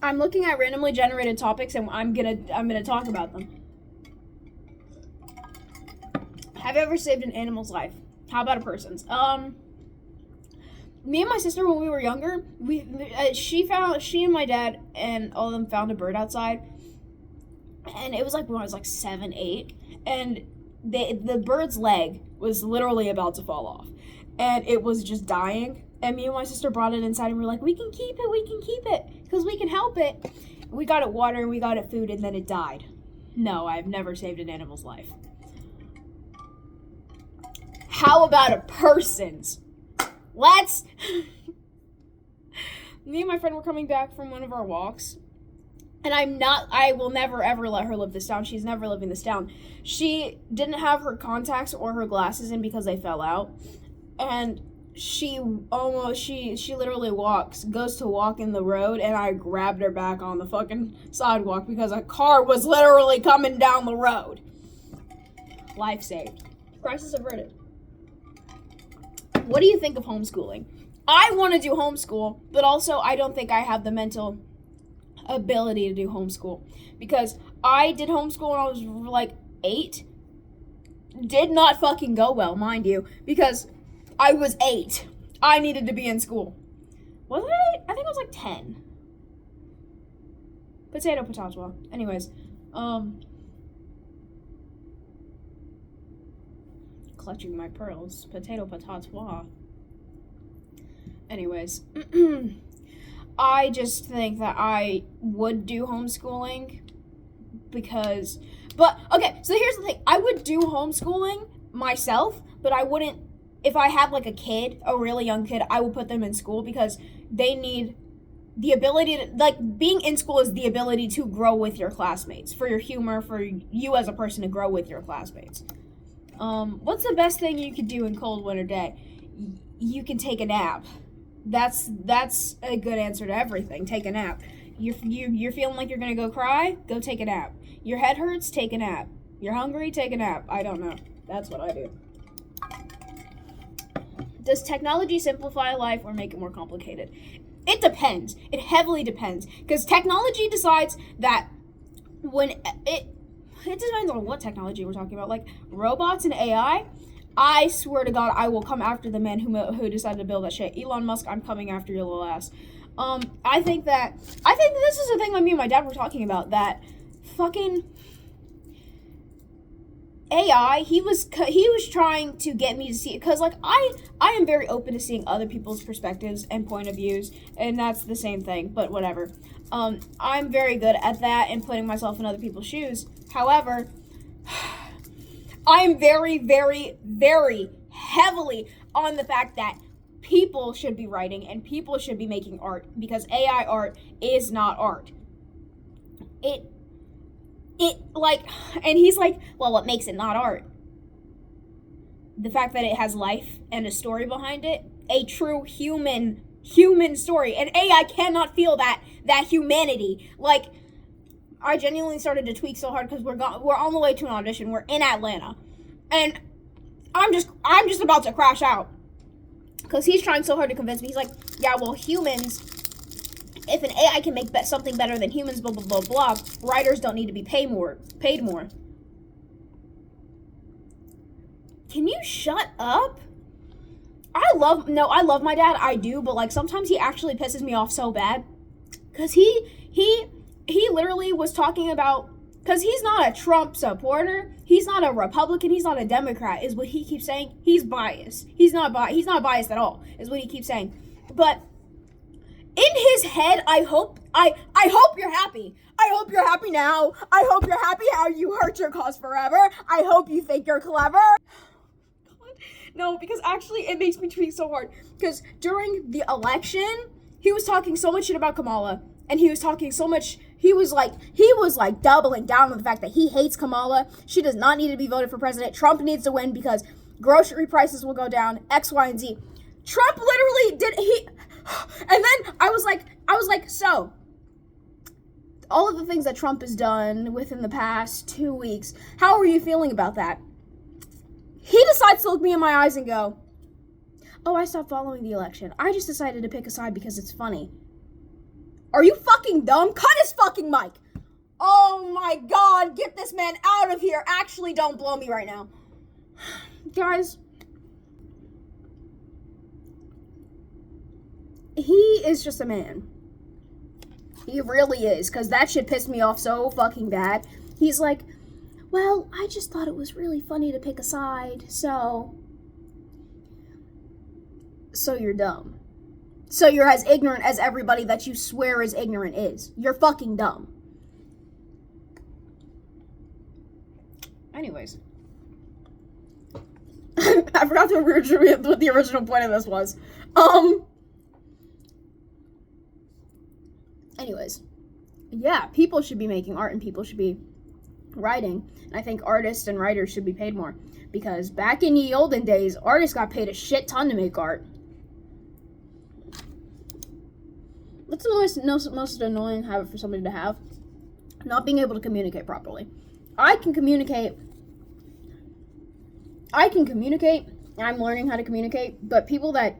I'm looking at randomly generated topics and I'm gonna talk about them. Have you ever saved an animal's life? How about a person's? Me and my sister, when we were younger, she and my dad and all of them found a bird outside, and it was like when I was like 7, 8, and the bird's leg was literally about to fall off, and it was just dying. And me and my sister brought it inside, and we were like, we can keep it, because we can help it. We got it water, and we got it food, and then it died. No, I've never saved an animal's life. How about a person's? Let's. Me and my friend were coming back from one of our walks, and I will never ever let her live this down. She's never living this down. She didn't have her contacts or her glasses in because they fell out, and she literally goes to walk in the road, and I grabbed her back on the fucking sidewalk because a car was literally coming down the road. Life saved. Crisis averted. What do you think of homeschooling? I want to do homeschool, but also I don't think I have the mental ability to do homeschool, because I did homeschool when I was like 8. Did not fucking go well, mind you, because I was 8. I needed to be in school. Was I? I think I was like 10. Potato. Anyways, clutching my pearls. Potato. Anyways, I just think that I would do homeschooling okay, so here's the thing. I would do homeschooling myself, but I wouldn't, if I had like a really young kid, I would put them in school because they need the ability to, like, being in school is the ability to grow with your classmates, for your humor, for you as a person to grow with your classmates. What's the best thing you could do in cold winter day? You can take a nap. That's a good answer to everything. Take a nap. You're feeling like you're gonna go cry? Go take a nap. Your head hurts? Take a nap. You're hungry? Take a nap. I don't know. That's what I do. Does technology simplify life or make it more complicated? It depends. It heavily depends. Because technology decides that when it depends on what technology we're talking about. Like robots and AI, I swear to God, I will come after the man who decided to build that shit. Elon Musk, I'm coming after your little ass. I think this is the thing that me and my dad were talking about, that fucking AI, he was trying to get me to see it, because like I am very open to seeing other people's perspectives and point of views, and that's the same thing, but whatever. I'm very good at that and putting myself in other people's shoes. However, I'm very, very, very heavily on the fact that people should be writing and people should be making art, because AI art is not art. And he's like, well, what makes it not art? The fact that it has life and a story behind it, a true human story, and AI cannot feel that humanity. Like, I genuinely started to tweak so hard because we're on the way to an audition. We're in Atlanta, and I'm just about to crash out because he's trying so hard to convince me. He's like, yeah, well, humans, if an AI can make something better than humans, blah, blah, blah, blah, writers don't need to be paid more. Can you shut up? I love my dad, I do, but like sometimes he actually pisses me off so bad. Cause he literally was talking about, cause he's not a Trump supporter, he's not a Republican, he's not a Democrat, is what he keeps saying. He's biased. He's not biased at all, is what he keeps saying. But in his head, I hope you're happy. I hope you're happy now. I hope you're happy how you hurt your cause forever. I hope you think you're clever. No, because actually it makes me tweak so hard. Because during the election, he was talking so much shit about Kamala. And he was like doubling down on the fact that he hates Kamala. She does not need to be voted for president. Trump needs to win because grocery prices will go down, X, Y, and Z. Trump literally and then I was like, so all of the things that Trump has done within the past 2 weeks, how are you feeling about that? He decides to look me in my eyes and go, oh, I stopped following the election. I just decided to pick a side because it's funny. Are you fucking dumb? Cut his fucking mic. Oh my god, get this man out of here. Actually, don't blow me right now. Guys, he is just a man. He really is, because that shit pissed me off so fucking bad. He's like, well, I just thought it was really funny to pick a side, so you're dumb. So you're as ignorant as everybody that you swear is ignorant is. You're fucking dumb. Anyways. I forgot what the original point of this was. Anyways. Yeah, people should be making art and people should be writing. And I think artists and writers should be paid more. Because back in the olden days, artists got paid a shit ton to make art. What's the most annoying habit for somebody to have? Not being able to communicate properly. I can communicate. I'm learning how to communicate, but people that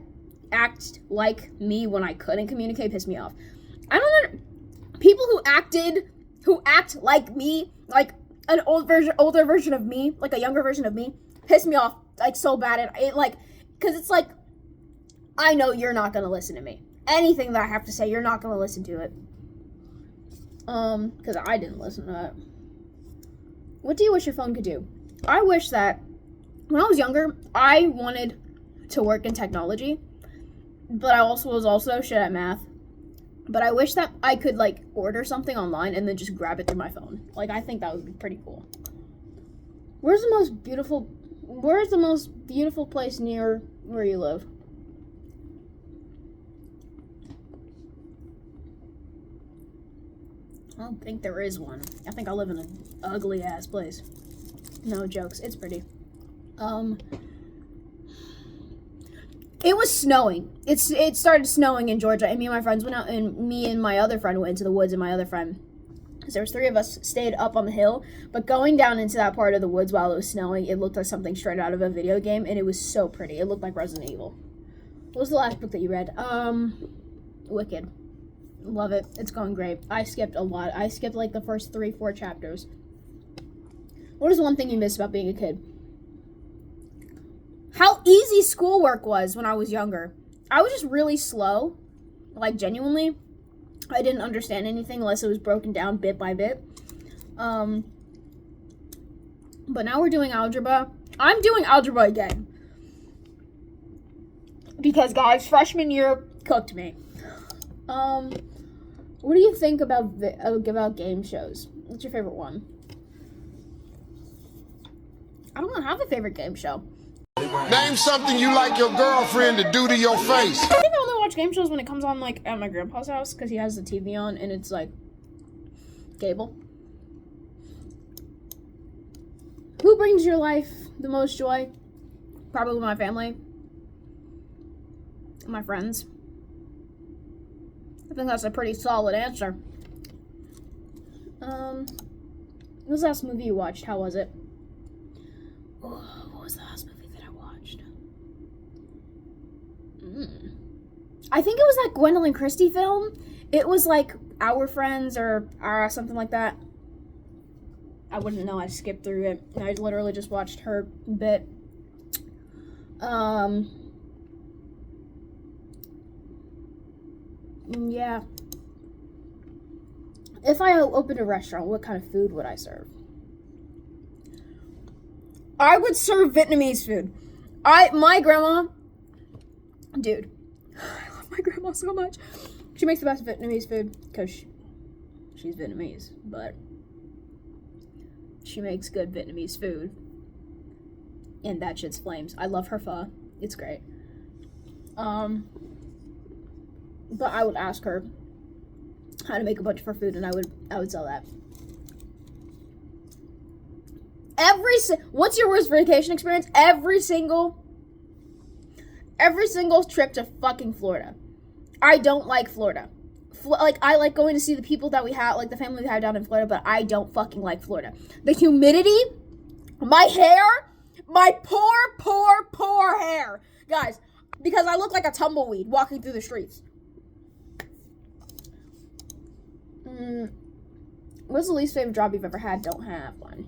act like me when I couldn't communicate piss me off. I don't know. People who act like me, like an older version of me, like a younger version of me, piss me off like so bad. Cause it's like, I know you're not gonna listen to me. Anything that I have to say, you're not gonna listen to it. Cause I didn't listen to it. What do you wish your phone could do? I wish that when I was younger, I wanted to work in technology, but I was shit at math. But I wish that I could like order something online and then just grab it through my phone. Like, I think that would be pretty cool. Where's the most beautiful place near where you live? I don't think there is one. I think I live in an ugly ass place. No jokes, it's pretty. It was snowing. It started snowing in Georgia, and me and my friends went out, and me and my other friend went into the woods, and my other friend, because there was 3 of us, stayed up on the hill. But going down into that part of the woods while it was snowing, it looked like something straight out of a video game, and it was so pretty. It looked like Resident Evil. What was the last book that you read? Wicked. Love it. It's going great. I skipped a lot. I skipped like the first 3-4 chapters. What is one thing you miss about being a kid? How easy schoolwork was when I was younger. I was just really slow. Like, genuinely. I didn't understand anything unless it was broken down bit by bit. But now we're doing algebra. I'm doing algebra again. Because, guys, freshman year cooked me. What do you think about game shows? What's your favorite one? I don't have a favorite game show. Name something you like your girlfriend to do to your face. I think I only watch game shows when it comes on, like, at my grandpa's house, because he has the TV on, and it's, like, cable. Who brings your life the most joy? Probably my family. My friends. I think that's a pretty solid answer. What was the last movie you watched? How was it? Oh, what was the last movie that I watched? I think it was that Gwendolyn Christie film. It was like Our Friends or something like that. I wouldn't know. I skipped through it. I literally just watched her bit. Yeah. If I opened a restaurant, what kind of food would I serve? I would serve Vietnamese food. My grandma, dude, I love my grandma so much. She makes the best Vietnamese food because she's Vietnamese, but she makes good Vietnamese food. And that shit's flames. I love her pho. It's great. But I would ask her how to make a bunch of her food, and I would sell that. What's your worst vacation experience? Every single trip to fucking Florida. I don't like Florida. I like going to see the people that we have, like the family we have down in Florida, but I don't fucking like Florida. The humidity, my hair, my poor hair. Guys, because I look like a tumbleweed walking through the streets. What's the least favorite job you've ever had? Don't have one.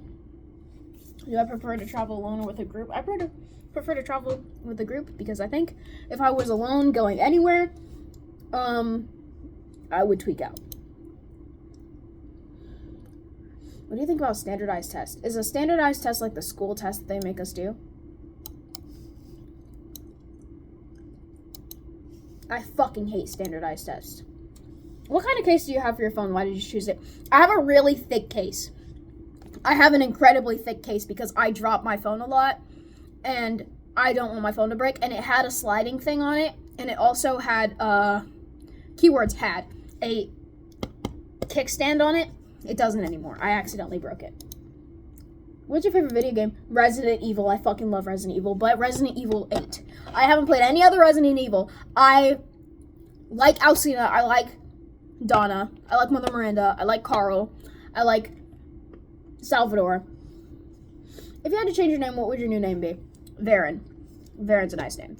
Do I prefer to travel alone or with a group? I prefer to travel with a group because I think if I was alone going anywhere, I would tweak out. What do you think about standardized tests? Is a standardized test like the school test that they make us do? I fucking hate standardized tests. What kind of case do you have for your phone? Why did you choose it? I have a really thick case. I have an incredibly thick case because I drop my phone a lot and I don't want my phone to break, and it had a sliding thing on it, and it also had Keywords had a kickstand on it. It doesn't anymore. I accidentally broke it. What's your favorite video game? Resident Evil. I fucking love Resident Evil, but Resident Evil 8. I haven't played any other Resident Evil. I like Alcina. I like Donna. I like Mother Miranda. I like Carl. I like Salvador. If you had to change your name, what would your new name be? Varen. Varen's a nice name.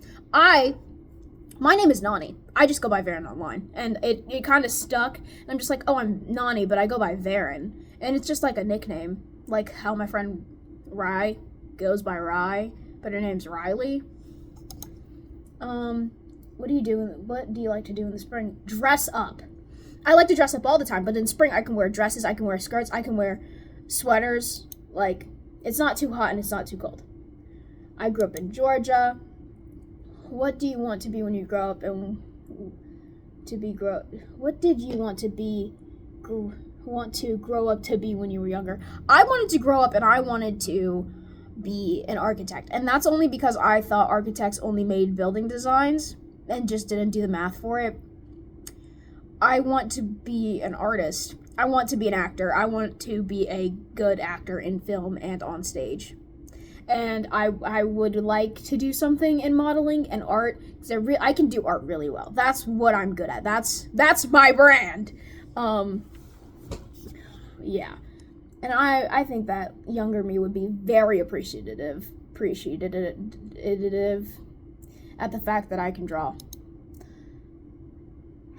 My name is Nani. I just go by Varen online. And it kind of stuck. And I'm just like, oh, I'm Nani, but I go by Varen. And it's just like a nickname. Like how my friend Rye goes by Rye, but her name's Riley. What do you like to do in the spring? Dress up. I like to dress up all the time, but in spring I can wear dresses, I can wear skirts, I can wear sweaters. Like, it's not too hot and it's not too cold. I grew up in Georgia. What do you want to be when you grow up and what did you want to grow up to be when you were younger? I wanted to grow up and I wanted to be an architect. And that's only because I thought architects only made building designs and just didn't do the math for it. I want to be an artist. I want to be an actor. I want to be a good actor in film and on stage. And I would like to do something in modeling and art, because I can do art really well. That's what I'm good at. That's my brand. Yeah. And I think that younger me would be very appreciative at the fact that I can draw.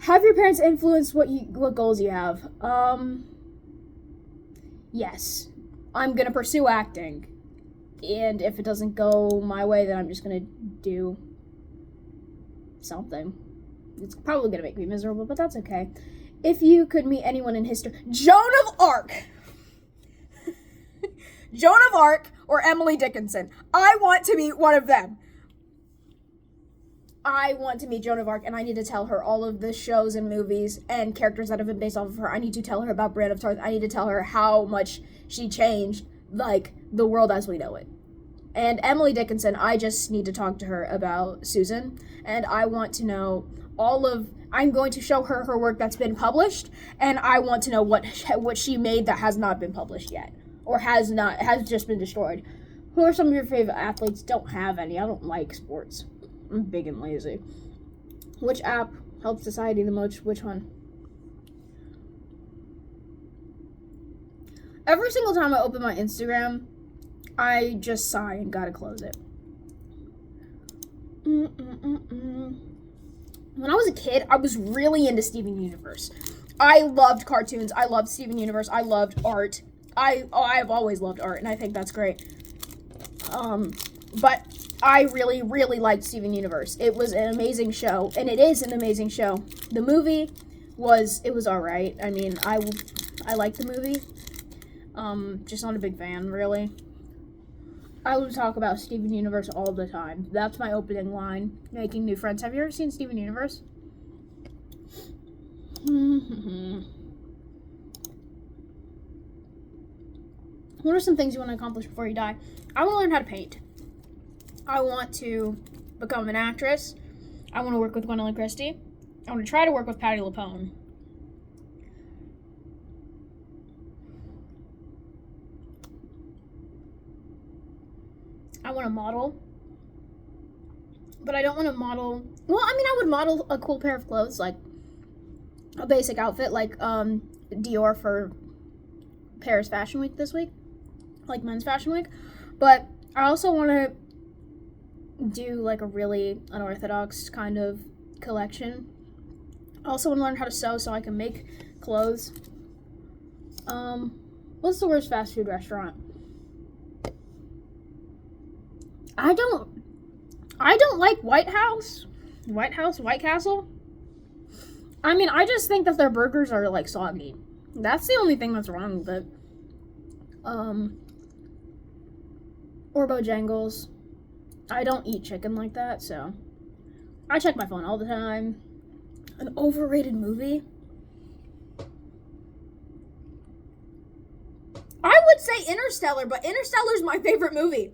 Have your parents influenced what goals you have? Yes. I'm gonna pursue acting. And if it doesn't go my way, then I'm just gonna do something. It's probably gonna make me miserable, but that's okay. If you could meet anyone in history, Joan of Arc! Joan of Arc or Emily Dickinson. I want to meet one of them. I want to meet Joan of Arc, and I need to tell her all of the shows and movies and characters that have been based off of her. I need to tell her about Brienne of Tarth. I need to tell her how much she changed, like, the world as we know it. And Emily Dickinson, I just need to talk to her about Susan, and I want to know I'm going to show her her work that's been published, and I want to know what she made that has not been published yet, or has just been destroyed. Who are some of your favorite athletes? Don't have any. I don't like sports. I'm big and lazy. Which app helps society the most? Which one? Every single time I open my Instagram, I just sigh and gotta close it. When I was a kid, I was really into Steven Universe. I loved cartoons. I loved Steven Universe. I loved art. I've always loved art, and I think that's great. But I really, really liked Steven Universe. It was an amazing show, and it is an amazing show. The movie was alright. I mean, I liked the movie. Just not a big fan, really. I would talk about Steven Universe all the time. That's my opening line. Making new friends. Have you ever seen Steven Universe? What are some things you want to accomplish before you die? I want to learn how to paint. I want to become an actress. I want to work with Gwendolyn Christie. I want to try to work with Patti LuPone. I want to model. But I don't want to model... Well, I mean, I would model a cool pair of clothes, like a basic outfit, like Dior for Paris Fashion Week this week. Like Men's Fashion Week. But I also want to do like a really unorthodox kind of collection. I also want to learn how to sew so I can make clothes. What's the worst fast food restaurant? I don't like White Castle. I mean, I just think that their burgers are, like, soggy. That's the only thing that's wrong with it. Or Bojangles. I don't eat chicken like that, so I check my phone all the time. An overrated movie? I would say Interstellar, but Interstellar's my favorite movie.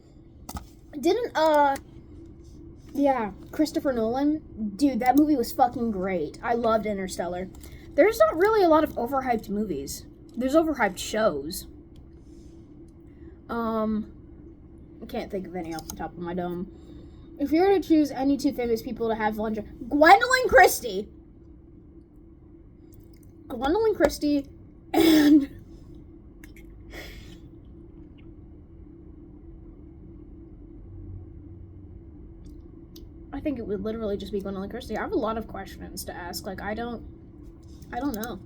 Yeah, Christopher Nolan. Dude, that movie was fucking great. I loved Interstellar. There's not really a lot of overhyped movies. There's overhyped shows. I can't think of any off the top of my dome. If you were to choose any two famous people to have lunch, Gwendolyn Christie and I think it would literally just be Gwendolyn Christie. I have a lot of questions to ask. Like, I don't know.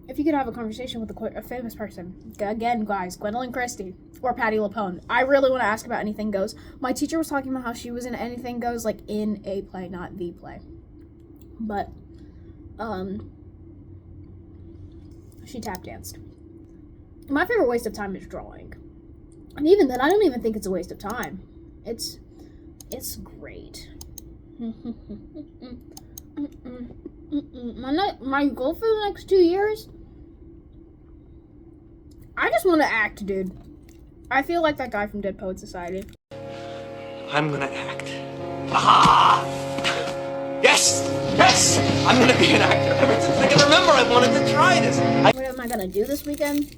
If you could have a conversation with a famous person, again, guys, Gwendolyn Christie or Patti LuPone. I really want to ask about Anything Goes. My teacher was talking about how she was in Anything Goes, like in a play, not the play. But, she tap danced. My favorite waste of time is drawing. And even then, I don't even think it's a waste of time. It's great. My goal for the next 2 years, I just want to act, dude. I feel like that guy from Dead Poets Society. I'm gonna act. Ah! Yes! Yes! I'm gonna be an actor. Ever since I can remember, I wanted to try this. What am I gonna do this weekend?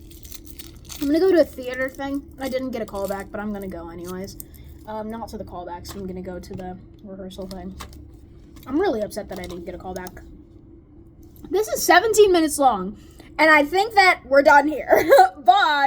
I'm gonna go to a theater thing. I didn't get a call back, but I'm gonna go anyways. Not to the callbacks. I'm gonna go to the rehearsal thing. I'm really upset that I didn't get a call back. This is 17 minutes long, and I think that we're done here. Bye!